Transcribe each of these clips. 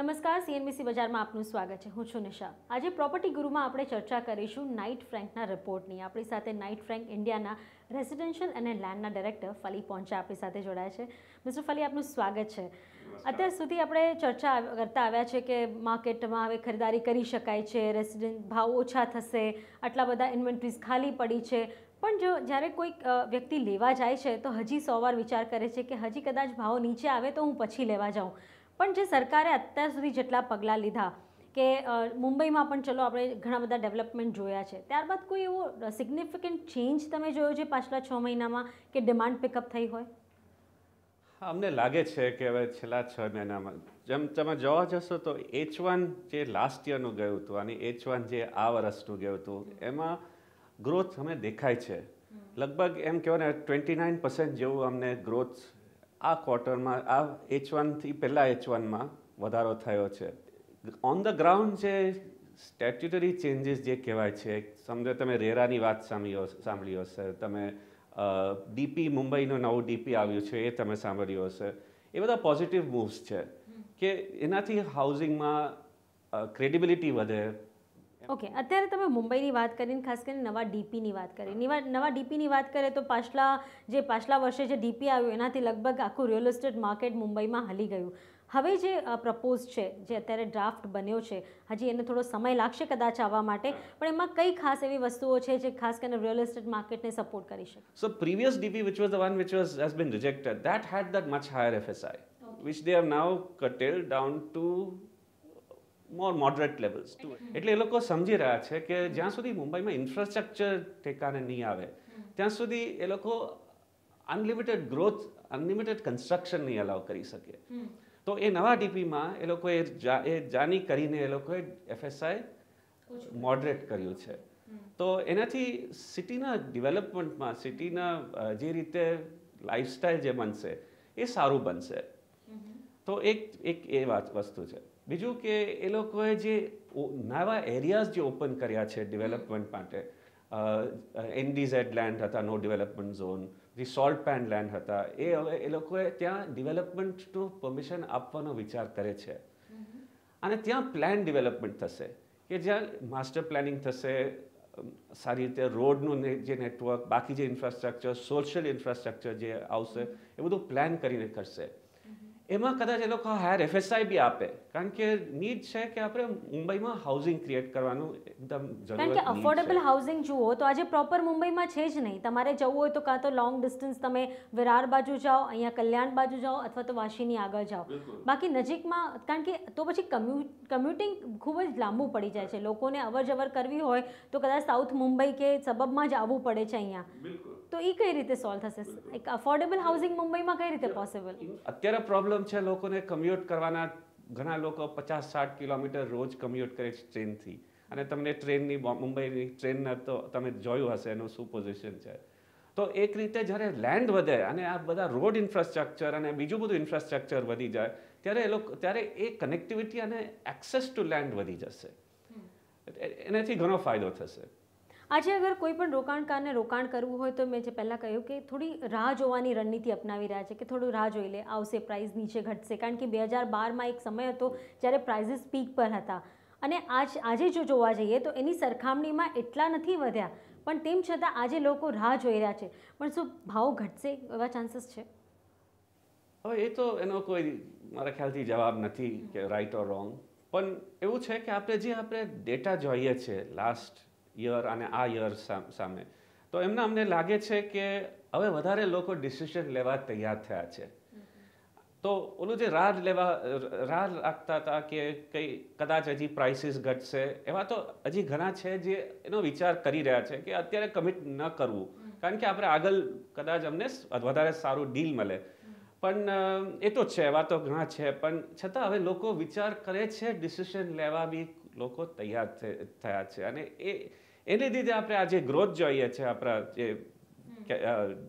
નમસ્કાર, સીએનબીસી બજારમાં આપનું સ્વાગત છે. હું છું નિશા. આજે પ્રોપર્ટી ગુરુમાં આપણે ચર્ચા કરીશું નાઇટ ફ્રેન્કના રિપોર્ટની. આપણી સાથે નાઇટ ફ્રેન્ક ઇન્ડિયાના રેસિડેન્શિયલ અને લેન્ડના ડાયરેક્ટર ફલી પોંચા આપણી સાથે જોડાયા છે. મિસ્ટર ફલી, આપનું સ્વાગત છે. અત્યાર સુધી આપણે ચર્ચા કરતા આવ્યા છે કે માર્કેટમાં હવે ખરીદારી કરી શકાય છે, રેસિડેન્ટ ભાવ ઓછા થશે, આટલા બધા ઇન્વેન્ટરીઝ ખાલી પડી છે. પણ જો જ્યારે કોઈક વ્યક્તિ લેવા જાય છે તો હજી 100 વાર વિચાર કરે છે કે હજી કદાચ ભાવ નીચે આવે તો હું પછી લેવા જાઉં. પણ જે સરકારે અત્યાર સુધી જેટલા પગલાં લીધા કે મુંબઈમાં પણ ચલો આપણે ઘણા બધા ડેવલપમેન્ટ જોયા છે, ત્યારબાદ કોઈ એવો સિગ્નિફિકન્ટ ચેન્જ તમે જોયો છે પાછલા 6 મહિનામાં કે ડિમાન્ડ પિકઅપ થઈ હોય? હા, અમને લાગે છે કે હવે છેલ્લા 6 મહિનામાં જેમ તમે જોવા જશો તો H1 જે લાસ્ટ યરનું ગયું હતું અને H1 જે આ વર્ષનું ગયું હતું એમાં ગ્રોથ અમે દેખાય છે. લગભગ એમ કહેવાય ને 29% જેવું અમને ગ્રોથ આ ક્વાર્ટરમાં આ H1થી પહેલાં H1માં વધારો થયો છે. ઓન ધ ગ્રાઉન્ડ જે સ્ટેચ્યુટરી ચેન્જીસ જે કહેવાય છે, સમજો તમે રેરાની વાત સાંભળી હશે, તમે ડીપી મુંબઈનું નવું ડીપી આવ્યું છે એ તમે સાંભળ્યું હશે. એ બધા પોઝિટિવ મૂવ્સ છે કે એનાથી હાઉસિંગમાં ક્રેડિબિલિટી વધે. ઓકે, અત્યારે તમે મુંબઈની વાત કરીને ખાસ કરીને નવા ડીપીની વાત કરી. નવા ડીપીની વાત કરીએ તો પાછલા વર્ષે જે ડીપી આવ્યું એનાથી લગભગ આખું રિયલ એસ્ટેટ માર્કેટ મુંબઈમાં હલી ગયું. હવે જે પ્રપોઝ છે, જે અત્યારે ડ્રાફ્ટ બન્યો છે, હજી એને થોડો સમય લાગશે કદાચ આવવા માટે, પણ એમાં કઈ ખાસ એવી વસ્તુઓ છે જે ખાસ કરીને રિયલ એસ્ટેટ માર્કેટને સપોર્ટ કરી શકે? So previous DP, which was the one which has been rejected, that had that much higher FSI, which they have now curtailed down to more moderate levels. એટલે એ લોકો સમજી રહ્યા છે કે જ્યાં સુધી મુંબઈમાં ઇન્ફ્રાસ્ટ્રક્ચર ઠેકાને નહીં આવે ત્યાં સુધી એ લોકો અનલિમિટેડ ગ્રોથ, અનલિમિટેડ કન્સ્ટ્રક્શન નહીં અલાઉ કરી શકે. તો એ નવા ડીપીમાં એ લોકોએ જાની કરીને એ લોકોએ FSI મોડરેટ કર્યું છે. તો એનાથી સિટીના ડેવલપમેન્ટમાં, સિટીના જે રીતે લાઈફસ્ટાઈલ જે બનશે એ સારું બનશે. તો એક એ વસ્તુ છે. બીજું કે એ લોકોએ જે નવા એરિયાઝ જે ઓપન કર્યા છે ડેવલપમેન્ટ માટે, NDZ લેન્ડ હતા, નો ડેવલપમેન્ટ ઝોન, જે સોલ્ટ પેન લેન્ડ હતા, એ હવે એ લોકોએ ત્યાં ડેવલપમેન્ટનું પરમિશન આપવાનો વિચાર કરે છે. અને ત્યાં પ્લાન ડેવલપમેન્ટ થશે કે જ્યાં માસ્ટર પ્લાનિંગ થશે, સારી રીતે રોડનું જે નેટવર્ક, બાકી જે ઇન્ફ્રાસ્ટ્રક્ચર, સોશિયલ ઇન્ફ્રાસ્ટ્રક્ચર જે આવશે એ બધું પ્લાન કરીને કરશે. એમાં કદાચ એ લોકો હાયર FSI બી આપે, કારણ કે નીડ છે કે આપણે મુંબઈમાં હાઉસિંગ ક્રિએટ કરવાનું એકદમ જરૂર. કારણ કે અફોર્ડેબલ હાઉસિંગ જુઓ તો આજે પ્રોપર મુંબઈમાં છે જ નહીં. તમારે જવું હોય તો કાં તો લોંગ ડિસ્ટન્સ તમે વિરાર બાજુ જાઓ, અહીંયા કલ્યાણ બાજુ જાઓ, અથવા તો વાશીની આગળ જાઓ. બાકી નજીકમાં, કારણ કે તો પછી કમ્યુટિંગ ખૂબ જ લાંબુ પડી જાય છે. લોકોને અવર જવર કરવી હોય તો કદાચ સાઉથ મુંબઈ કે સબબમાં જ આવવું પડે છે અહીંયા. તો એ કઈ રીતે સોલ્વ થશે? એક અફોર્ડેબલ હાઉસિંગ મુંબઈમાં કઈ રીતે પોસિબલ? અત્યારે પ્રોબ્લેમ છે લોકોને કમ્યુટ કરવાના. ઘણા લોકો 50-60 કિલોમીટર રોજ કમ્યુટ કરે છે ટ્રેનથી, અને તમને ટ્રેનની, મુંબઈની ટ્રેનના તો તમે જોયું હશે એનું શું પોઝિશન છે. તો એક રીતે જ્યારે લેન્ડ વધે અને આ બધા રોડ ઇન્ફ્રાસ્ટ્રક્ચર અને બીજું બધું ઇન્ફ્રાસ્ટ્રક્ચર વધી જાય ત્યારે એ કનેક્ટિવિટી અને એક્સેસ ટુ લેન્ડ વધી જશે. એનાથી ઘણો ફાયદો થશે. આજે અગર કોઈ પણ રોકાણકારને રોકાણ કરવું હોય તો મેં જે પહેલાં કહ્યું કે થોડી રાહ જોવાની રણનીતિ અપનાવી રહ્યા છે કે થોડું રાહ જોઈ લે, આવશે, પ્રાઇસ નીચે ઘટશે. કારણ કે 2012માં એક સમય હતો જ્યારે પ્રાઇઝીસ પીક પર હતા, અને આજે જો જોવા જઈએ તો એની સરખામણીમાં એટલા નથી વધ્યા, પણ તેમ છતાં આજે લોકો રાહ જોઈ રહ્યા છે. પણ શું ભાવ ઘટશે એવા ચાન્સીસ છે? હવે એ તો એનો કોઈ મારા ખ્યાલથી જવાબ નથી કે રાઈટ ઓર રોંગ. પણ એવું છે કે આપણે ડેટા જોઈએ છે લાસ્ટ યર અને આ યર સામે, તો અમને લાગે છે કે હવે વધારે લોકો ડિસિઝન લેવા તૈયાર થયા છે. તો ઓલું જે રાહ રાખતા હતા કે કદાચ હજી પ્રાઇસીસ ઘટશે, એવા તો હજી ઘણા છે જે એનો વિચાર કરી રહ્યા છે કે અત્યારે કમિટ ન કરવું, કારણ કે આપણે આગળ કદાચ અમને વધારે સારું ડીલ મળે. પણ એ તો છે, એવા તો ઘણા છે, પણ છતાં હવે લોકો વિચાર કરે છે, ડિસિઝન લેવા બી લોકો તૈયાર થયા છે. અને એને લીધે આપણે આ જે ગ્રોથ જોઈએ છે આપણા જે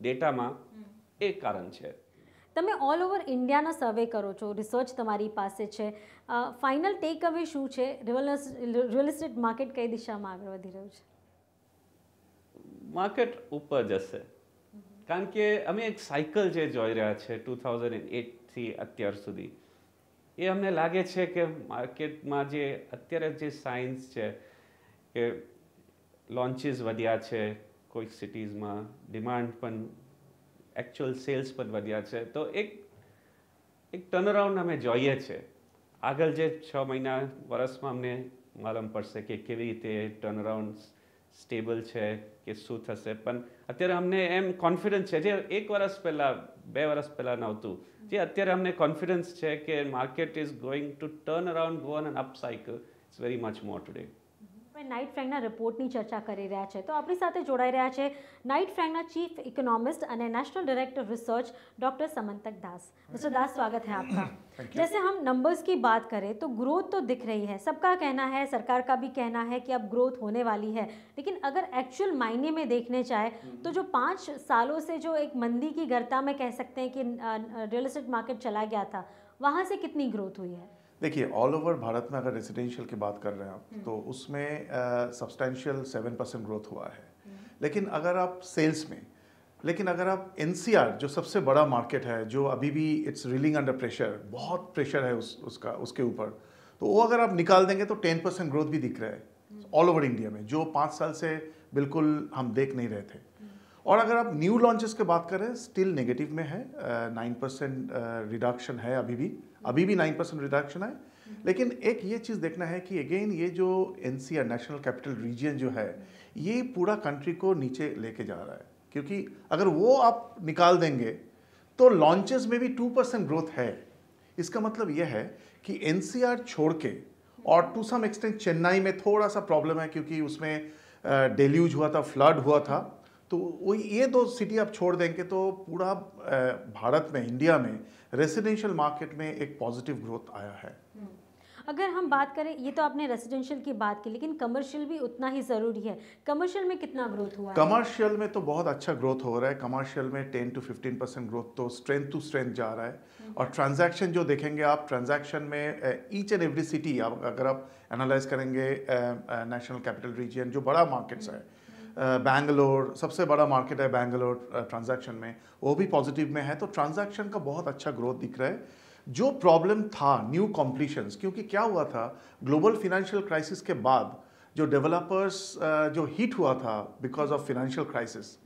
ડેટામાં, એ કારણ છે. તમે ઓલ ઓવર ઇન્ડિયાના સર્વે કરો છો, રિસર્ચ તમારી પાસે છે, ફાઇનલ ટેક અવે શું છે? રિયલ એસ્ટેટ માર્કેટ કઈ દિશામાં આગળ વધી રહ્યું છે? માર્કેટ ઉપર જશે, કારણ કે અમે એક સાયકલ જે જોઈ રહ્યા છે 2008થી અત્યાર સુધી, એ અમને લાગે છે કે માર્કેટમાં જે અત્યારે જે સાઇન્સ છે કે લોન્ચીસ વધ્યા છે કોઈક સિટીઝમાં, ડિમાન્ડ પણ એકચ્યુઅલ સેલ્સ પણ વધ્યા છે, તો એક ટર્નઅરાઉન્ડ અમે જોઈએ છે. આગળ જે 6 મહિના વર્ષમાં અમને માલુમ પડશે કે કેવી રીતે ટર્નઅરાઉન્ડ સ્ટેબલ છે કે શું થશે. પણ અત્યારે અમને એમ કોન્ફિડન્સ છે જે 1 વર્ષ પહેલાં 2 વર્ષ પહેલાં નહોતું, જે અત્યારે અમને કોન્ફિડન્સ છે કે market is going to turn around, go on an up cycle. It's very much more today. Knight ફ્રેન્કના રિપોર્ટની ચર્ચા કરી રહ્યા છે, તો આપણી સાથે જોડાઈ રહ્યા છે નાઇટ ફ્રેન્કના चीफ इकोनॉमिस्ट और नेशनल डायरेक्टर रिसर्च डॉक्टर समंतक दास. मिस्टर दास, स्वागत है आपका. जैसे हम नंबर्स की बात करें तो ग्रोथ तो दिख रही है, सबका कहना है, सरकार का भी कहना है कि अब ग्रोथ होने वाली है, लेकिन अगर एक्चुअल मायने में देखने जाए तो जो 5 सालों से जो एक मंदी की गर्ता में कह सकते हैं कि रियल एस्टेट मार्केट चला गया था, वहाँ से कितनी ग्रोथ हुई है? देखिए, ऑल ओवर भारत में अगर रेजिडेंशियल की बात कर रहे हैं आप, तो उसमें सब्सटेंशियल 7% ग्रोथ हुआ है. लेकिन अगर आप सेल्स में, लेकिन अगर आप एनसीआर जो सबसे बड़ा मार्केट है, जो अभी भी इट्स रीलिंग अंडर प्रेशर, बहुत प्रेशर है उसके ऊपर, तो वो अगर आप निकाल देंगे तो 10% ग्रोथ भी दिख रहा है ऑल ओवर इंडिया में, जो 5 साल से बिल्कुल हम देख नहीं रहे थे. और अगर आप न्यू लॉन्चेस की बात करें, स्टिल नेगेटिव में है. 9% रिडक्शन है अभी भी 9% रिडक्शन है. लेकिन एक ये चीज़ देखना है कि अगेन ये जो एनसीआर नेशनल कैपिटल रीजन जो है, ये पूरा कंट्री को नीचे लेके जा रहा है, क्योंकि अगर वो आप निकाल देंगे तो लॉन्चेस में भी 2% ग्रोथ है. इसका मतलब ये है कि एनसीआर छोड़ के, और टू सम एक्सटेंट चेन्नई में थोड़ा सा प्रॉब्लम है क्योंकि उसमें डेल्यूज हुआ था, फ्लड हुआ था, तो वही ये 2 सिटी आप छोड़ देंगे तो पूरा भारत में, इंडिया में रेसिडेंशियल मार्केट में एक पॉजिटिव ग्रोथ आया है. अगर हम बात करें, ये तो आपने रेसिडेंशियल की बात की, लेकिन कमर्शियल भी उतना ही ज़रूरी है. कमर्शियल में कितना ग्रोथ हुआ है? कमर्शियल में तो बहुत अच्छा ग्रोथ हो रहा है. कमर्शियल में 10 to 15% ग्रोथ तो स्ट्रेंथ टू स्ट्रेंथ जा रहा है. और ट्रांजैक्शन जो देखेंगे आप, ट्रांजैक्शन में ईच एंड एवरी सिटी अगर आप एनालाइज करेंगे, नेशनल कैपिटल रीजन जो बड़ा मार्केट्स है, बैंगलोर सबसे बड़ा मार्केट है, बैंगलोर ट्रांजैक्शन में वो भी पॉजिटिव में है. तो ट्रांजैक्शन का बहुत अच्छा ग्रोथ दिख रहा है. जो प्रॉब्लम था न्यू कॉम्प्लीशंस, क्योंकि क्या हुआ था, ग्लोबल फाइनेंशियल क्राइसिस के बाद जो डेवलपर्स जो हिट हुआ था बिकॉज ऑफ फाइनेंशियल क्राइसिस,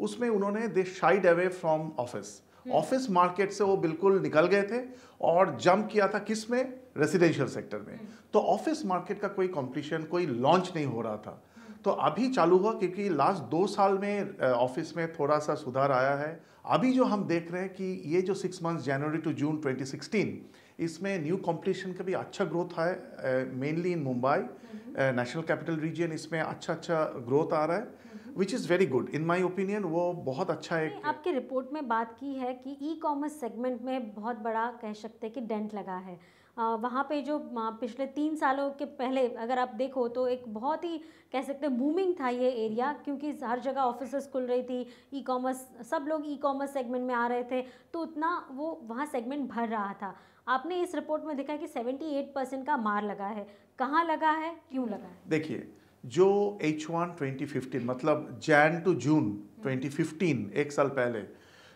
उसमें उन्होंने they shied away from office market से वो बिल्कुल निकल गए थे और जंप किया था किस में, रेसिडेंशियल सेक्टर में. तो ऑफिस मार्केट का कोई कॉम्प्लीशन, कोई लॉन्च नहीं हो रहा था. तो अभी चालू हुआ, क्योंकि लास्ट 2 साल में ऑफिस में थोड़ा सा सुधार आया है. अभी जो हम देख रहे हैं कि ये जो 6 मंथ्स जनवरी टू जून 2016, इसमें न्यू कॉम्पिटिशन का भी अच्छा ग्रोथ है, मेनली इन मुंबई नेशनल कैपिटल रीजन. इसमें अच्छा ग्रोथ आ रहा है, which is very good in my opinion. वो बहुत अच्छा है. आपके रिपोर्ट में बात की है कि ई कॉमर्स सेगमेंट में बहुत बड़ा कह सकते हैं कि डेंट लगा है. वहाँ पे जो पिछले 3 सालों के पहले अगर आप देखो तो एक बहुत ही कह सकते हैं बूमिंग था ये एरिया, क्योंकि हर जगह ऑफिसेस खुल रही थी, ई कॉमर्स, सब लोग ई कॉमर्स सेगमेंट में आ रहे थे, तो उतना वो वहाँ सेगमेंट भर रहा था. आपने इस रिपोर्ट में देखा कि 78% का मार लगा है. कहाँ लगा है, क्यों लगा है? देखिए, जो H1 2015 मतलब जैन टू जून 2015, 1 साल पहले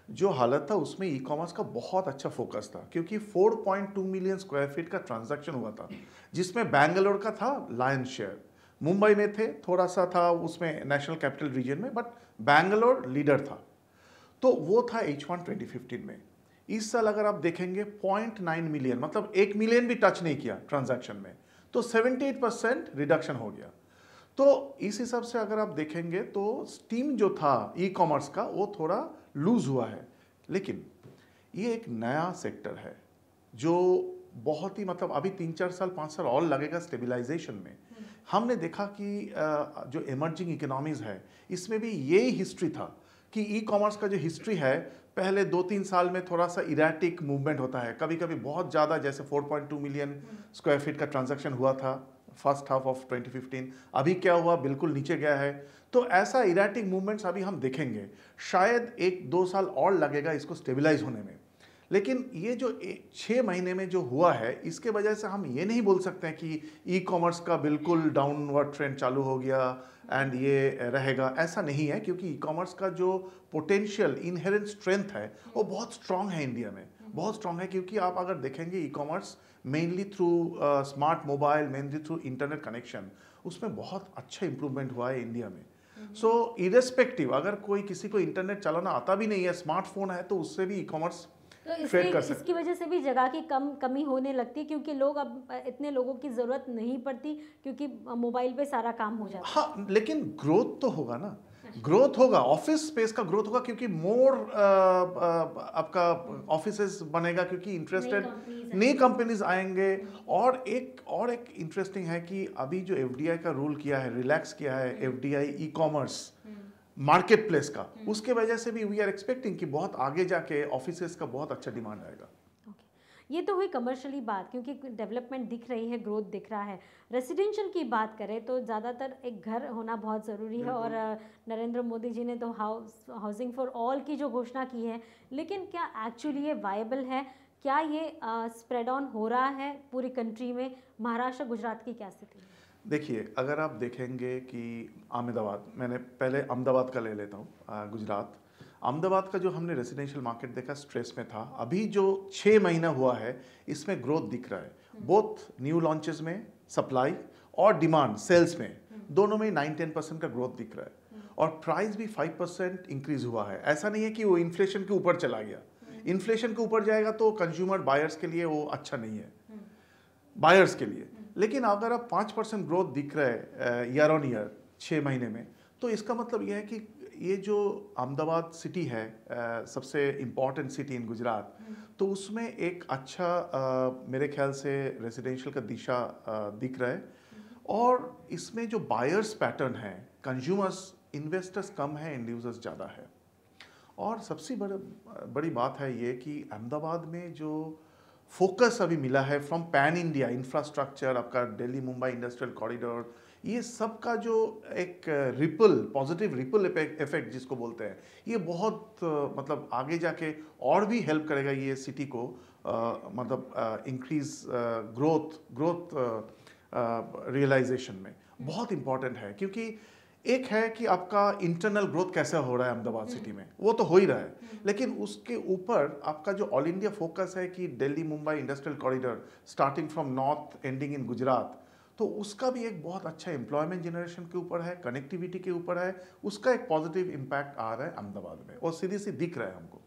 जो हालत था, उसमें ई कॉमर्स का बहुत अच्छा फोकस था, क्योंकि 4.2 मिलियन स्क्वायर फीट का ट्रांजैक्शन हुआ था, जिसमें बैंगलोर का था लायन शेयर, मुंबई में थे थोड़ा सा था उसमें नेशनल कैपिटल रीजन में, बट बैंगलोर लीडर था. तो वो था H1 2015 में. इस साल अगर आप देखेंगे 0.9 मिलियन, मतलब 1 मिलियन भी टच नहीं किया ट्रांजैक्शन में, तो 78% रिडक्शन हो गया. तो इस हिसाब से अगर आप देखेंगे तो स्टीम जो था ई कॉमर्स का, वो थोड़ा लूज हुआ है. लेकिन ये एक नया सेक्टर है जो बहुत ही, मतलब अभी 3-4 साल 5 साल और लगेगा स्टेबलाइजेशन में. हमने देखा कि जो इमर्जिंग इकोनॉमीज है, इसमें भी यही हिस्ट्री था कि ई कॉमर्स का जो हिस्ट्री है, पहले 2-3 साल में थोड़ा सा इराटिक मूवमेंट होता है, कभी कभी बहुत ज़्यादा, जैसे 4.2 मिलियन स्क्वायर फीट का ट्रांजैक्शन हुआ था फर्स्ट हाफ ऑफ 2015. अभी क्या हुआ, बिल्कुल नीचे गया है. तो ऐसा इराटिक मूवमेंट्स अभी हम देखेंगे. शायद 1-2 साल और लगेगा इसको स्टेबलाइज होने में. लेकिन ये जो 6 महीने में जो हुआ है, इसके वजह से हम ये नहीं बोल सकते हैं कि ई कॉमर्स का बिल्कुल डाउनवर्ड ट्रेंड चालू हो गया एंड ये रहेगा. ऐसा नहीं है, क्योंकि ई कॉमर्स का जो पोटेंशियल इनहेरेंट स्ट्रेंथ है वो बहुत स्ट्रांग है इंडिया में. बहुत स्ट्रांग है, क्योंकि आप अगर देखेंगे e commerce mainly through smart mobile, mainly through internet connection, उसमें बहुत अच्छा इंप्रूवमेंट हुआ है इंडिया में। सो इरेस्पेक्टिव, अगर कोई किसी को इंटरनेट चलाना आता भी नहीं है, स्मार्टफोन है, तो उससे भी ई कॉमर्स तो ट्रेड कर सकते। इसकी वजह से भी जगह की कमी होने लगती है, क्योंकि लोग अब इतने लोगों की ज़रूरत नहीं पड़ती, क्योंकि मोबाइल पे सारा काम हो जाता है। हाँ, लेकिन ग्रोथ तो होगा ना, ग्रोथ होगा, ऑफिस स्पेस का ग्रोथ होगा, क्योंकि मोर आपका ऑफिसेस बनेगा, क्योंकि इंटरेस्टेड नई कंपनीज आएंगे। और एक इंटरेस्टिंग है कि अभी जो एफडीआई का रूल किया है, रिलैक्स किया है FDI e commerce market place का, उसके वजह से भी वी आर एक्सपेक्टिंग कि बहुत आगे जाके ऑफिसेस का बहुत अच्छा डिमांड आएगा। ये तो हुई कमर्शियली बात, क्योंकि डेवलपमेंट दिख रही है, ग्रोथ दिख रहा है। रेसिडेंशियल की बात करें तो ज़्यादातर एक घर होना बहुत ज़रूरी है, और नरेंद्र मोदी जी ने तो हाउसिंग फॉर ऑल की जो घोषणा की है, लेकिन क्या एक्चुअली ये वायबल है? क्या ये स्प्रेड ऑन हो रहा है पूरी कंट्री में? महाराष्ट्र, गुजरात की क्या स्थिति है? देखिए, अगर आप देखेंगे कि अहमदाबाद, मैंने पहले अहमदाबाद का ले लेता हूँ, गुजरात। अहमदाबाद का जो हमने रेजिडेंशियल मार्केट देखा, स्ट्रेस में था। अभी जो 6 महीना हुआ है, इसमें ग्रोथ दिख रहा है, बोथ न्यू लॉन्चेस में, सप्लाई और डिमांड सेल्स में, दोनों में 9-10% का ग्रोथ दिख रहा है। और प्राइस भी 5% इंक्रीज हुआ है। ऐसा नहीं है कि वो इन्फ्लेशन के ऊपर चला गया। इन्फ्लेशन के ऊपर जाएगा तो कंज्यूमर बायर्स के लिए वो अच्छा नहीं है, बायर्स के लिए। लेकिन अगर आप 5% ग्रोथ दिख रहा है ईयर ऑन ईयर 6 महीने में, तो इसका मतलब यह है कि ये जो अहमदाबाद सिटी है, सबसे इम्पॉर्टेंट सिटी इन गुजरात, तो उसमें एक अच्छा मेरे ख्याल से रेजिडेंशियल का दिशा दिख रहा है। और इसमें जो बायर्स पैटर्न है, कंज्यूमर्स, इन्वेस्टर्स कम है, इंडिविजुअल्स ज़्यादा है। और सबसे बड़ी बात है ये कि अहमदाबाद में जो फोकस अभी मिला है फ्रॉम पैन इंडिया इंफ्रास्ट्रक्चर, आपका दिल्ली मुंबई इंडस्ट्रियल कॉरिडोर, ये सब का जो एक पॉजिटिव रिपल इफेक्ट जिसको बोलते हैं, ये बहुत मतलब आगे जाके और भी हेल्प करेगा ये सिटी को, मतलब इंक्रीज ग्रोथ रियलाइजेशन में बहुत इंपॉर्टेंट है। क्योंकि एक है कि आपका इंटरनल ग्रोथ कैसा हो रहा है अहमदाबाद सिटी में, वो तो हो ही रहा है, लेकिन उसके ऊपर आपका जो ऑल इंडिया फोकस है कि Delhi Mumbai industrial corridor starting from north ending in Gujarat, तो उसका भी एक बहुत अच्छा एम्प्लॉयमेंट जनरेशन के ऊपर है, कनेक्टिविटी के ऊपर है, उसका एक पॉजिटिव इम्पैक्ट आ रहा है अहमदाबाद में, और सीधी सी दिख रहा है हमको।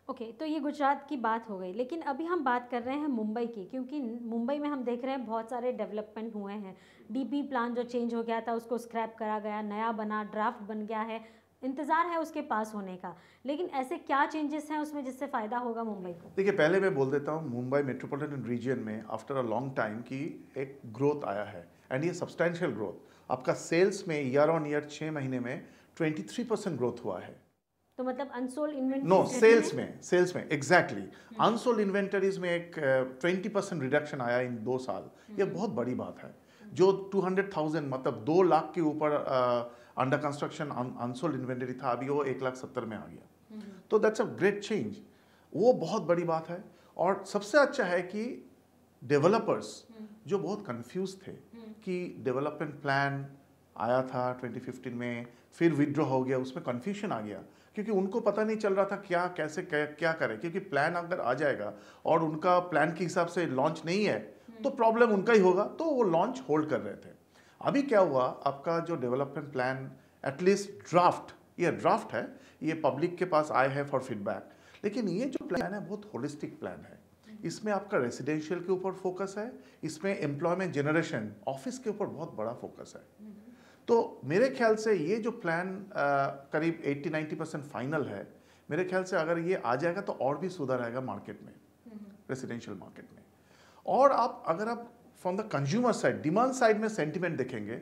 ओके, तो ये गुजरात की बात हो गई, लेकिन अभी हम बात कर रहे हैं मुंबई की, क्योंकि मुंबई में हम देख रहे हैं बहुत सारे डेवलपमेंट हुए हैं। डीपी प्लान जो चेंज हो गया था उसको स्क्रैप करा गया, नया बना, ड्राफ्ट बन गया है, इंतज़ार है उसके पास होने का। लेकिन ऐसे क्या चेंजेस हैं उसमें जिससे फ़ायदा होगा मुंबई को? देखिए, पहले मैं बोल देता हूँ, मुंबई मेट्रोपॉलिटन रीजन में आफ्टर अ लॉन्ग टाइम की एक ग्रोथ आया है, एंड ये सब्सटैंशियल ग्रोथ। आपका सेल्स में ईयर ऑन ईयर 6 महीने में 23% ग्रोथ हुआ है। तो मतलब अनसोल्ड इन्वेंटरी, नो, सेल्स में एग्जैक्टली अनसोल्ड इन्वेंटरीज में एक 20% रिडक्शन आया इन 2 साल। ये बहुत बड़ी बात है। जो 200,000 मतलब 2 लाख के ऊपर अंडर कंस्ट्रक्शन अनसोल्ड इन्वेंटरी था, अभी वो 1,70,000 में आ गया। तो दैट्स अ ग्रेट चेंज, वो बहुत बड़ी बात है। और सबसे अच्छा है कि डेवलपर्स जो बहुत कंफ्यूज थे कि डेवलपमेंट प्लान आया था 2015 में, फिर विड्रॉ हो गया, उसमें कन्फ्यूजन आ गया, क्योंकि उनको पता नहीं चल रहा था क्या कैसे क्या करें। क्योंकि प्लान अगर आ जाएगा और उनका प्लान के हिसाब से लॉन्च नहीं है, तो प्रॉब्लम उनका ही होगा, तो वो लॉन्च होल्ड कर रहे थे। अभी क्या हुआ, आपका जो डेवलपमेंट प्लान एटलीस्ट ड्राफ्ट, ये ड्राफ्ट है, ये पब्लिक के पास आए हैं फॉर फीडबैक, लेकिन ये जो प्लान है बहुत होलिस्टिक प्लान है। इसमें आपका रेसिडेंशियल के ऊपर फोकस है, इसमें एम्प्लॉयमेंट जनरेशन, ऑफिस के ऊपर बहुत बड़ा फोकस है। तो मेरे ख्याल से ये जो प्लान करीब 80-90% फाइनल है, मेरे ख्याल से अगर ये आ जाएगा तो और भी सुधार आएगा मार्केट में, रेसिडेंशियल मार्केट में। और अगर आप from the consumer side, demand side में सेंटिमेंट देखेंगे,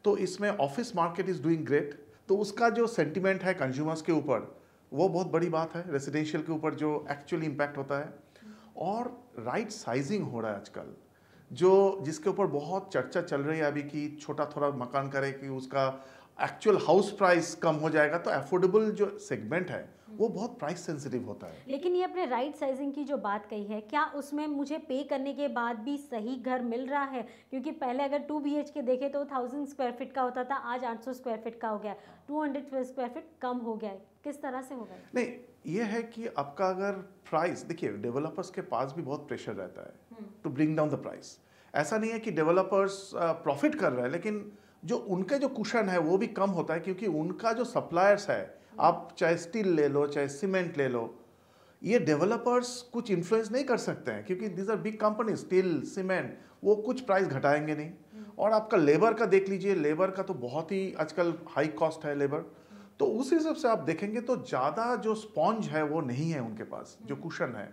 तो इसमें office market is doing great, तो उसका जो सेंटिमेंट है कंज्यूमर्स के ऊपर, वो बहुत बड़ी बात है। रेसिडेंशियल के ऊपर जो एक्चुअली इम्पैक्ट होता है, और राइट साइजिंग हो रहा है आजकल, जो जिसके ऊपर बहुत चर्चा चल रही है अभी कि छोटा थोड़ा मकान करे कि उसका एक्चुअल हाउस प्राइस कम हो जाएगा, तो अफोर्डेबल जो सेगमेंट है वो बहुत प्राइस सेंसिटिव होता है। लेकिन ये अपने राइट साइजिंग की जो बात कही है, क्या उसमें मुझे पे करने के बाद भी सही घर मिल रहा है? क्योंकि पहले अगर 2 BHK देखे तो 1000 स्क्वायर फीट का होता था, आज 800 स्क्वायर फीट का हो गया, 200 स्क्वायर फीट कम हो गया है। किस तरह से होगा? नहीं, ये है कि आपका अगर प्राइस, देखिए डेवलपर्स के पास भी बहुत प्रेशर रहता है to bring down the price. ऐसा नहीं है कि डेवलपर्स प्रॉफिट कर रहे हैं, लेकिन जो उनके जो कुशन है वो भी कम होता है, क्योंकि उनका जो सप्लायर्स है, आप चाहे स्टील ले लो चाहे सीमेंट ले लो, ये डेवलपर्स कुछ इन्फ्लुएंस नहीं कर सकते हैं, क्योंकि these are big company, steel cement, वो कुछ प्राइस घटाएंगे नहीं। और आपका लेबर का देख लीजिए, लेबर का तो बहुत ही आजकल हाई कॉस्ट है लेबर, तो उस हिसाब से आप देखेंगे तो ज़्यादा जो स्पॉन्ज है वो नहीं है उनके पास, जो कुशन है।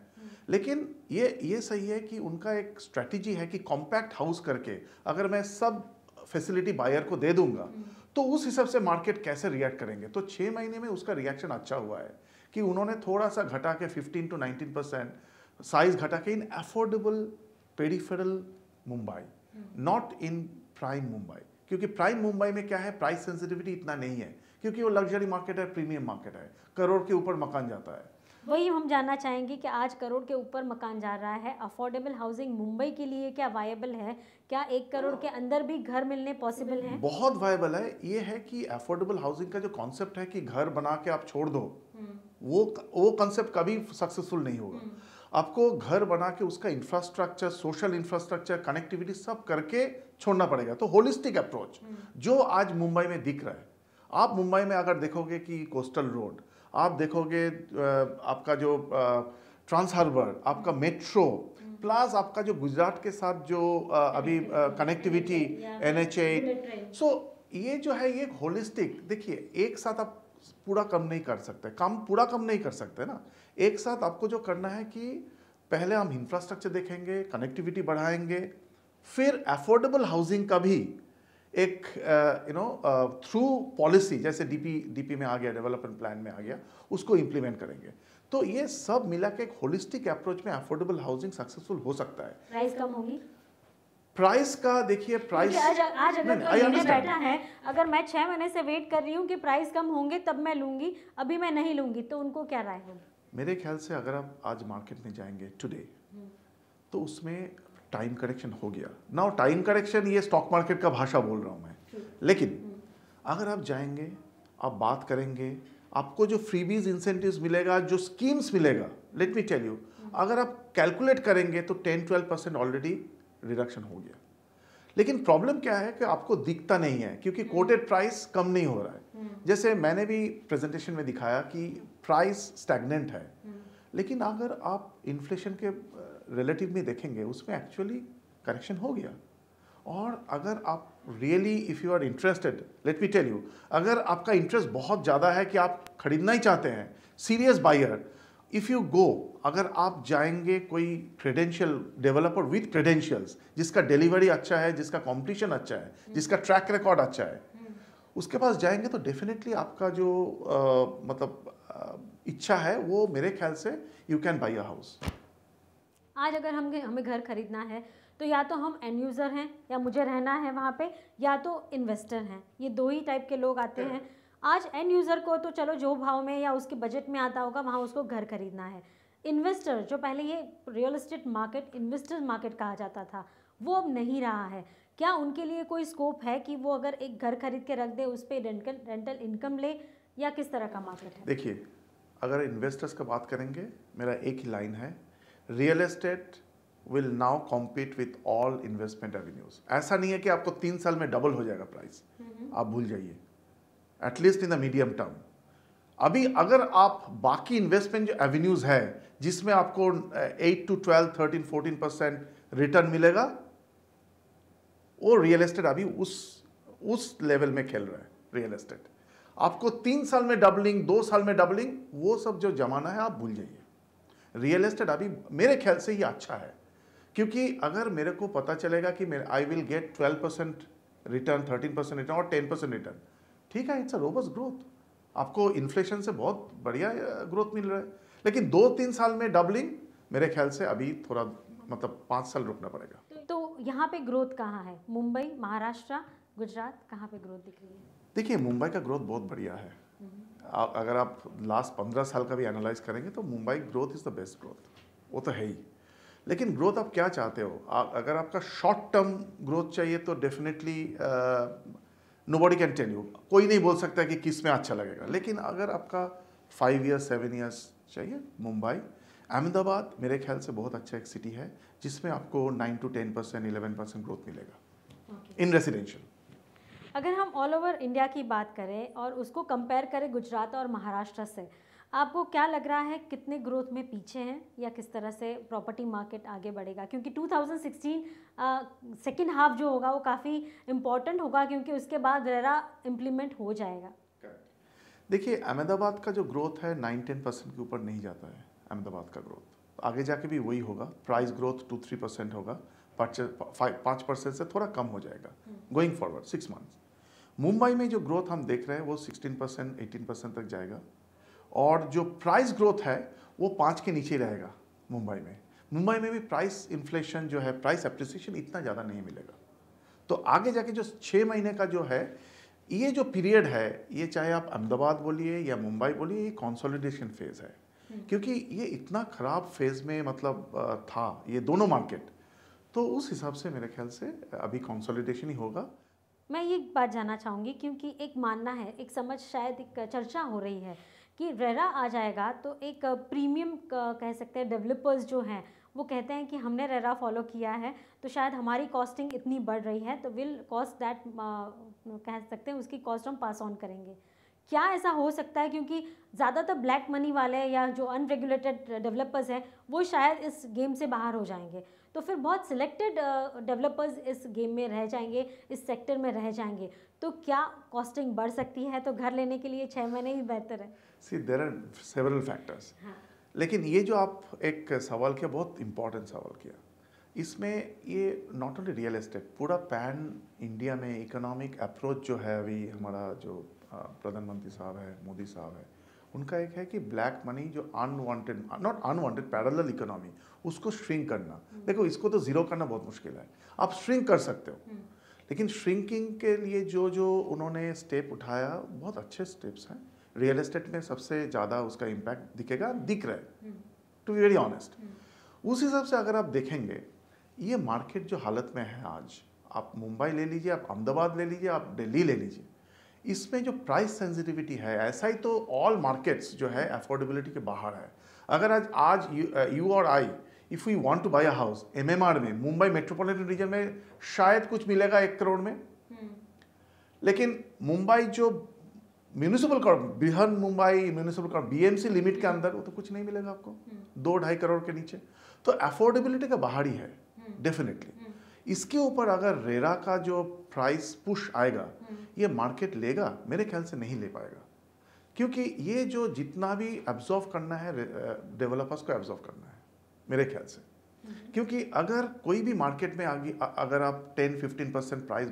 लेकिन ये सही है कि उनका एक स्ट्रेटजी है कि कॉम्पैक्ट हाउस करके अगर मैं सब फैसिलिटी बायर को दे दूंगा तो उस हिसाब से मार्केट कैसे रिएक्ट करेंगे। तो 6 महीने में उसका रिएक्शन अच्छा हुआ है कि उन्होंने थोड़ा सा घटा के 15 to 19% साइज घटा के in affordable peripheral Mumbai, not in prime Mumbai, क्योंकि प्राइम मुंबई में क्या है, प्राइस सेंसिटिविटी इतना नहीं है, क्योंकि वो लग्जरी मार्केट है, प्रीमियम मार्केट है, करोड़ के ऊपर मकान जाता है। वही हम जानना चाहेंगे कि आज करोड़ के ऊपर मकान जा रहा है, अफोर्डेबल हाउसिंग मुंबई के लिए क्या वायबल है? क्या 1 करोड़ के अंदर भी घर मिलने पॉसिबल है? बहुत वायबल है। ये है कि अफोर्डेबल हाउसिंग का जो कॉन्सेप्ट है कि घर बना के आप छोड़ दो, वो कॉन्सेप्ट कभी सक्सेसफुल नहीं होगा। आपको घर बना के उसका इंफ्रास्ट्रक्चर, सोशल इंफ्रास्ट्रक्चर, कनेक्टिविटी सब करके छोड़ना पड़ेगा। तो होलिस्टिक अप्रोच जो आज मुंबई में दिख रहा है, आप मुंबई में अगर देखोगे कि कोस्टल रोड, आप देखोगे आपका जो ट्रांस हार्बर, आपका मेट्रो, प्लस आपका जो गुजरात के साथ जो अभी कनेक्टिविटी NH8, सो ये जो है ये होलिस्टिक, देखिए एक साथ आप पूरा कम नहीं कर सकते, पूरा कम नहीं कर सकते ना। एक साथ आपको जो करना है कि पहले हम इंफ्रास्ट्रक्चर देखेंगे, कनेक्टिविटी बढ़ाएंगे, फिर अफोर्डेबल हाउसिंग का भी एक थ्रू पॉलिसी, जैसे डीपी में आ गया, डेवलपमेंट प्लान में आ गया, उसको इम्प्लीमेंट करेंगे। तो ये सब मिला के एक होलिस्टिक अप्रोच में अफोर्डेबल हाउसिंग सक्सेसफुल हो सकता है। प्राइस कम होगी? प्राइस का देखिए, प्राइस आज अगर कोई लेने बैठा है, अगर मैं 6 महीने से वेट कर रही हूँ कि प्राइस कम होंगे तब मैं लूंगी, अभी मैं नहीं लूंगी, तो उनको क्या राय होगी? मेरे ख्याल से अगर आप आज मार्केट में जाएंगे टुडे, तो उसमें टाइम करेक्शन हो गया। नाउ टाइम करेक्शन, ये स्टॉक मार्केट का भाषा बोल रहा हूँ मैं, लेकिन अगर आप जाएंगे, आप बात करेंगे, आपको जो फ्रीबीज इंसेंटिव्स मिलेगा, जो स्कीम्स मिलेगा, लेट मी टेल यू, अगर आप कैलकुलेट करेंगे तो 10-12% ऑलरेडी रिडक्शन हो गया। लेकिन प्रॉब्लम क्या है कि आपको दिखता नहीं है, क्योंकि कोटेड प्राइस कम नहीं हो रहा है। जैसे मैंने भी प्रेजेंटेशन में दिखाया कि प्राइस स्टैग्नेंट है, लेकिन अगर आप इन्फ्लेशन के रिलेटिव में देखेंगे, उसमें एक्चुअली करेक्शन हो गया। और अगर आप really if you are interested, let me tell you, अगर आपका इंटरेस्ट बहुत ज़्यादा है कि आप खरीदना ही चाहते हैं, serious buyer, if you go, अगर आप जाएंगे कोई क्रेडेंशियल डेवलपर विथ क्रेडेंशियल्स, जिसका डिलीवरी अच्छा है, जिसका कॉम्पिटिशन अच्छा है, जिसका ट्रैक रिकॉर्ड अच्छा है, उसके पास जाएंगे तो डेफिनेटली आपका जो इच्छा है वो, मेरे ख्याल से you can buy a house. आज अगर हमें घर खरीदना है तो या तो हम एंड यूज़र हैं, या मुझे रहना है वहाँ पे, या तो इन्वेस्टर हैं। ये 2 ही टाइप के लोग आते हैं। आज एंड यूज़र को तो चलो जो भाव में या उसके बजट में आता होगा वहाँ उसको घर खरीदना है। इन्वेस्टर, जो पहले ये real estate market investor market कहा जाता था, वो अब नहीं रहा है। क्या उनके लिए कोई स्कोप है कि वो अगर एक घर खरीद के रख दे, उस पर रेंटल इनकम ले, या किस तरह का मार्केट है? देखिए, अगर इन्वेस्टर्स का बात करेंगे, मेरा एक ही लाइन है, real estate will now compete with all investment avenues. ऐसा नहीं है कि आपको 3 साल में डबल हो जाएगा प्राइस, आप भूल जाइए, at least in the medium term. अभी अगर आप बाकी इन्वेस्टमेंट जो एवेन्यूज है, जिसमें आपको 8 to 12, 13, 14% रिटर्न मिलेगा, वो रियल एस्टेट अभी उस लेवल में खेल रहा है। रियल एस्टेट आपको 3 साल में डबलिंग, 2 साल में डबलिंग, वो सब जो जमाना है आप भूल जाइए। रियल एस्टेट अभी मेरे ख्याल से ये अच्छा है, क्योंकि अगर मेरे को पता चलेगा कि I will get 12% return, 13% return और 10% रिटर्न, ठीक है, इट्स अ रोबस्ट ग्रोथ। आपको इन्फ्लेशन से बहुत बढ़िया ग्रोथ मिल रहा है। लेकिन 2-3 साल में डबलिंग, मेरे ख्याल से अभी थोड़ा 5 साल रुकना पड़ेगा। तो यहाँ पे ग्रोथ कहाँ है? मुंबई, महाराष्ट्र, गुजरात, कहाँ पे ग्रोथ दिख रही है? देखिए, मुंबई का ग्रोथ बहुत बढ़िया है। अगर आप लास्ट 15 साल का भी एनालाइज करेंगे तो Mumbai growth is the best growth, वो तो है ही। लेकिन ग्रोथ आप क्या चाहते हो? अगर आपका शॉर्ट टर्म ग्रोथ चाहिए तो definitely nobody can tell you, कोई नहीं बोल सकता कि किस में अच्छा लगेगा। लेकिन अगर आपका 5 ईयर्स 7 ईयर्स चाहिए। मुंबई, अहमदाबाद मेरे ख्याल से बहुत अच्छा एक सिटी है जिसमें आपको 9 to 10%, 11% ग्रोथ मिलेगा इन रेसिडेंशियल। अगर हम ऑल ओवर इंडिया की बात करें और उसको कंपेयर करें गुजरात और महाराष्ट्र से, आपको क्या लग रहा है कितने ग्रोथ में पीछे हैं या किस तरह से प्रॉपर्टी मार्केट आगे बढ़ेगा? क्योंकि 2016 सेकेंड हाफ जो होगा वो काफ़ी इम्पॉर्टेंट होगा क्योंकि उसके बाद रेरा इम्प्लीमेंट हो जाएगा। देखिए, अहमदाबाद का जो ग्रोथ है 9-10% के ऊपर नहीं जाता है। अहमदाबाद का ग्रोथ आगे जाके भी वही होगा, प्राइस ग्रोथ 2-3% होगा, 5% से थोड़ा कम हो जाएगा गोइंग फॉरवर्ड 6 मंथ्स। मुंबई में जो ग्रोथ हम देख रहे हैं वो 16%, 18% तक जाएगा और जो प्राइस ग्रोथ है वो 5 के नीचे रहेगा मुंबई में। मुंबई में भी प्राइस इन्फ्लेशन जो है, प्राइस एप्रिसिएशन इतना ज़्यादा नहीं मिलेगा। तो आगे जाके जो 6 महीने का जो है, ये जो पीरियड है, ये चाहे आप अहमदाबाद बोलिए या मुंबई बोलिए, ये कंसोलिडेशन फेज़ है क्योंकि ये इतना ख़राब फेज़ में मतलब था ये दोनों मार्केट। तो उस हिसाब से मेरे ख्याल से अभी कंसोलिडेशन ही होगा। मैं ये बात जानना चाहूँगी क्योंकि एक मानना है, एक समझ, शायद एक चर्चा हो रही है कि रेरा आ जाएगा तो एक प्रीमियम कह सकते हैं डेवलपर्स जो हैं वो कहते हैं कि हमने रेरा फॉलो किया है तो शायद हमारी कॉस्टिंग इतनी बढ़ रही है तो विल कॉस्ट दैट, कह सकते हैं उसकी कॉस्ट हम पास ऑन करेंगे। क्या ऐसा हो सकता है? क्योंकि ज़्यादातर ब्लैक मनी वाले या जो अनरेगुलेटेड डेवलपर्स हैं वो शायद इस गेम से बाहर हो जाएंगे, तो फिर बहुत सिलेक्टेड डेवलपर्स इस गेम में रह जाएंगे, इस सेक्टर में रह जाएंगे। तो क्या कॉस्टिंग बढ़ सकती है? तो घर लेने के लिए 6 महीने ही बेहतर है। सी देयर आर सेवरल फैक्टर्स। लेकिन ये जो आप एक सवाल किया, बहुत इंपॉर्टेंट सवाल किया। इसमें ये नॉट ओनली रियल एस्टेट, पूरा पैन इंडिया में इकोनॉमिक अप्रोच जो है, अभी हमारा जो प्रधानमंत्री साहब है, मोदी साहब है, उनका एक है कि ब्लैक मनी जो unwanted, not unwanted, parallel economy, उसको श्रिंक करना। देखो, इसको तो ज़ीरो करना बहुत मुश्किल है, आप श्रिंक कर सकते हो, लेकिन श्रिंकिंग के लिए जो जो उन्होंने स्टेप उठाया, बहुत अच्छे स्टेप्स हैं। रियल एस्टेट में सबसे ज़्यादा उसका इम्पैक्ट दिख रहा है, टू बी वेरी ऑनेस्ट। उस हिसाब से अगर आप देखेंगे, ये मार्केट जो हालत में है आज, आप मुंबई ले लीजिए, आप अहमदाबाद ले लीजिए, आप दिल्ली ले लीजिए, इसमें जो प्राइस सेंसिटिविटी है, ऐसा ही तो ऑल मार्केट्स जो है अफोर्डेबिलिटी के बाहर है। अगर आज यू और I, if you want to buy a house MMR में, मुंबई मेट्रोपॉलिटन रीजन में, शायद कुछ मिलेगा 1 करोड़ में, लेकिन मुंबई जो municipal corporation, Brihan Mumbai municipal corporation, BMC limit के अंदर, वो तो कुछ नहीं मिलेगा आपको 2-2.5 करोड़ के नीचे। तो अफोर्डेबिलिटी का बाहर ही है डेफिनेटली। इसके ऊपर अगर रेरा का जो प्राइस पुश आएगा, ये मार्केट लेगा? मेरे ख्याल से नहीं ले पाएगा, क्योंकि ये जो जितना भी एब्जॉर्व करना है, डेवलपर्स को एब्जॉर्व करना है मेरे ख्याल से। क्योंकि अगर कोई भी मार्केट में आगे अगर आप 10-15% प्राइस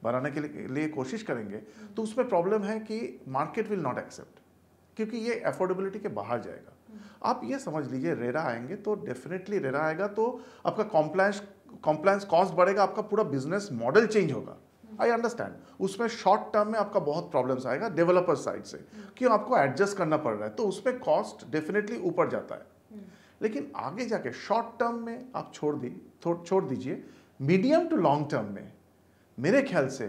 बनाने के लिए कोशिश करेंगे, तो उसमें प्रॉब्लम है कि मार्केट विल नॉट एक्सेप्ट, क्योंकि ये अफोर्डेबिलिटी के बाहर जाएगा। आप ये समझ लीजिए, रेरा आएंगे तो डेफिनेटली रेरा आएगा तो आपका कॉम्प्लायंस कॉस्ट बढ़ेगा, आपका पूरा बिजनेस मॉडल चेंज होगा। आई अंडरस्टैंड, उसमें शॉर्ट टर्म में आपका बहुत प्रॉब्लम्स आएगा डेवलपर साइड से, कि आपको एडजस्ट करना पड़ रहा है, तो उसमें कॉस्ट डेफिनेटली ऊपर जाता है। लेकिन आगे जाके शॉर्ट टर्म में आप छोड़ दीजिए, मीडियम टू लॉन्ग टर्म में मेरे ख्याल से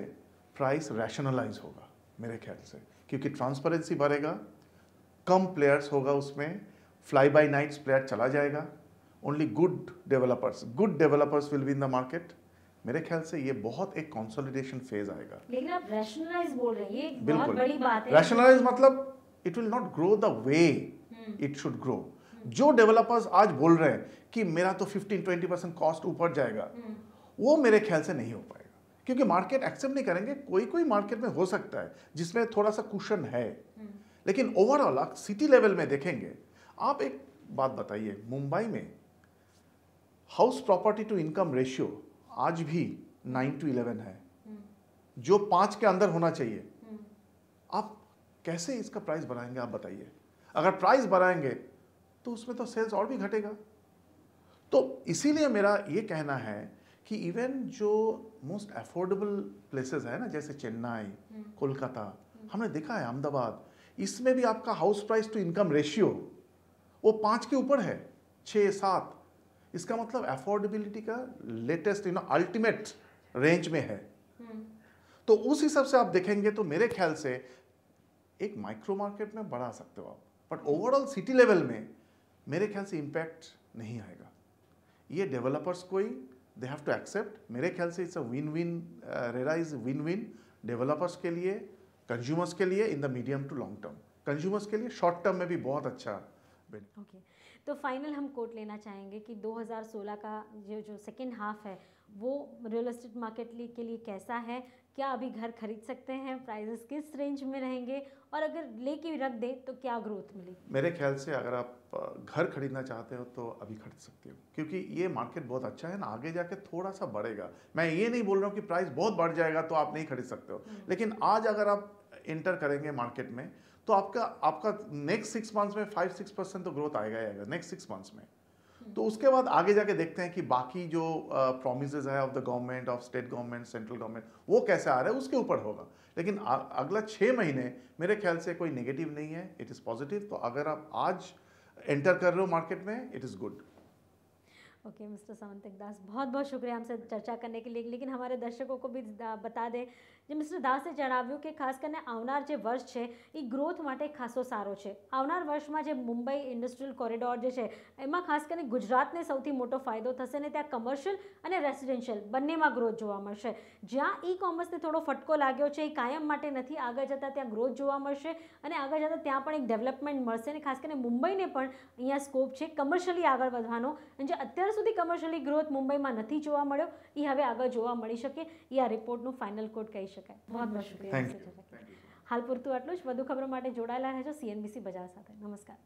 प्राइस रैशनलाइज होगा मेरे ख्याल से, क्योंकि ट्रांसपेरेंसी बढ़ेगा, कम प्लेयर्स होगा उसमें, फ्लाई बाय नाइट्स प्लेयर चला जाएगा, only good developers will be in the market. मेरे ख्याल से ये बहुत एक कंसोलिडेशन फेज आएगा। लेकिन आप रैशनलाइज बोल रहे हैं, ये बहुत बड़ी बात है। रैशनलाइज मतलब it will not grow the way it should grow. जो डेवलपर्स आज बोल रहे हैं कि मेरा तो 15-20% कॉस्ट ऊपर जाएगा, वो मेरे ख्याल से नहीं हो पाएगा, क्योंकि मार्केट एक्सेप्ट नहीं करेंगे। कोई मार्केट में हो सकता है जिसमें थोड़ा सा कुशन है, लेकिन ओवरऑल आप सिटी लेवल में देखेंगे। आप एक बात बताइए, मुंबई में house property to income ratio आज भी 9-11 है, जो 5 के अंदर होना चाहिए। आप कैसे इसका प्राइस बढ़ाएंगे? आप बताइए। अगर प्राइस बढ़ाएंगे तो उसमें तो सेल्स और भी घटेगा। तो इसीलिए मेरा ये कहना है कि इवन जो मोस्ट अफोर्डेबल प्लेसेस है ना, जैसे चेन्नई, कोलकाता, हमने देखा है अहमदाबाद, इसमें भी आपका house price to income ratio वो 5 के ऊपर है, 6-7। इसका मतलब अफोर्डेबिलिटी का लेटेस्ट अल्टीमेट रेंज में है। तो उस हिसाब से आप देखेंगे तो मेरे ख्याल से एक माइक्रो मार्केट में बढ़ा सकते हो आप, बट ओवरऑल सिटी लेवल में मेरे ख्याल से इम्पैक्ट नहीं आएगा। ये डेवलपर्स को ही दे हैव टू एक्सेप्ट। मेरे ख्याल से it's a win win, RERA is win win developers के लिए, कंज्यूमर्स के लिए in the medium to long term, consumers के लिए शॉर्ट टर्म में भी बहुत अच्छा बेनिफिट। ओके, तो फाइनल हम कोट लेना चाहेंगे कि 2016 का जो सेकेंड हाफ है वो रियल एस्टेट मार्केट के लिए कैसा है? क्या अभी घर खरीद सकते हैं? प्राइसेस किस रेंज में रहेंगे? और अगर लेके रख दें तो क्या ग्रोथ मिलेगी? मेरे ख्याल से अगर आप घर खरीदना चाहते हो तो अभी खरीद सकते हो, क्योंकि ये मार्केट बहुत अच्छा है ना, आगे जाके थोड़ा सा बढ़ेगा। मैं ये नहीं बोल रहा हूँ कि प्राइस बहुत बढ़ जाएगा तो आप नहीं खरीद सकते हो, लेकिन आज अगर आप एंटर करेंगे मार्केट में तो आपका नेक्स्ट 6 मंथ्स में 5-6% तो ग्रोथ आएगा ही आएगा नेक्स्ट 6 मंथ्स में। तो उसके बाद आगे जाके देखते हैं कि बाकी जो प्रोमिसेस है of the government, of state government, central government, वो कैसे आ रहा है उसके ऊपर होगा। लेकिन अगला 6 महीने मेरे ख्याल से कोई नेगेटिव नहीं है, इट इज़ पॉजिटिव। तो अगर आप आज एंटर कर रहे हो मार्केट में, it is good. Okay mister सावंतिक दास, बहुत बहुत शुक्रिया हमसे चर्चा करने के लिए। लेकिन हमारे दर्शकों को भी बता दें જે મિસ્ટર દાસે જણાવ્યું કે ખાસ કરીને આવનાર જે વર્ષ છે એ ગ્રોથ માટે ખાસો સારો છે। આવનાર વર્ષમાં જે મુંબઈ ઇન્ડસ્ટ્રીયલ કોરિડોર જે છે એમાં ખાસ કરીને ગુજરાતને સૌથી મોટો ફાયદો થશે ને ત્યાં કમર્શિયલ અને રેસિડેન્શિયલ બંનેમાં ગ્રોથ જોવા મળશે। જ્યાં ઈ કોમર્સને થોડો ફટકો लाग्યો છે એ કાયમ માટે નથી, આગળ જતાં ત્યાં ગ્રોથ જોવા મળશે અને આગળ જતાં ત્યાં પણ એક ડેવલપમેન્ટ મળશે અને ખાસ કરીને મુંબઈને પણ અહીંયા સ્કોપ છે કમર્શિયલી આગળ વધવાનો, અને જે અત્યાર સુધી કમર્શિયલી ગ્રોથ મુંબઈમાં નથી જોવા મળ્યો એ હવે આગળ જોવા મળી શકે, એ આ રિપોર્ટનું ફાઇનલ કોટ કહી શકાય। बहुत बहुत शुक्रिया। हाल पूरતું આટલું જ। વધુ ખબરો માટે જોડાયેલા રહેજો CNBC બજાર સાથે। નમસ્કાર।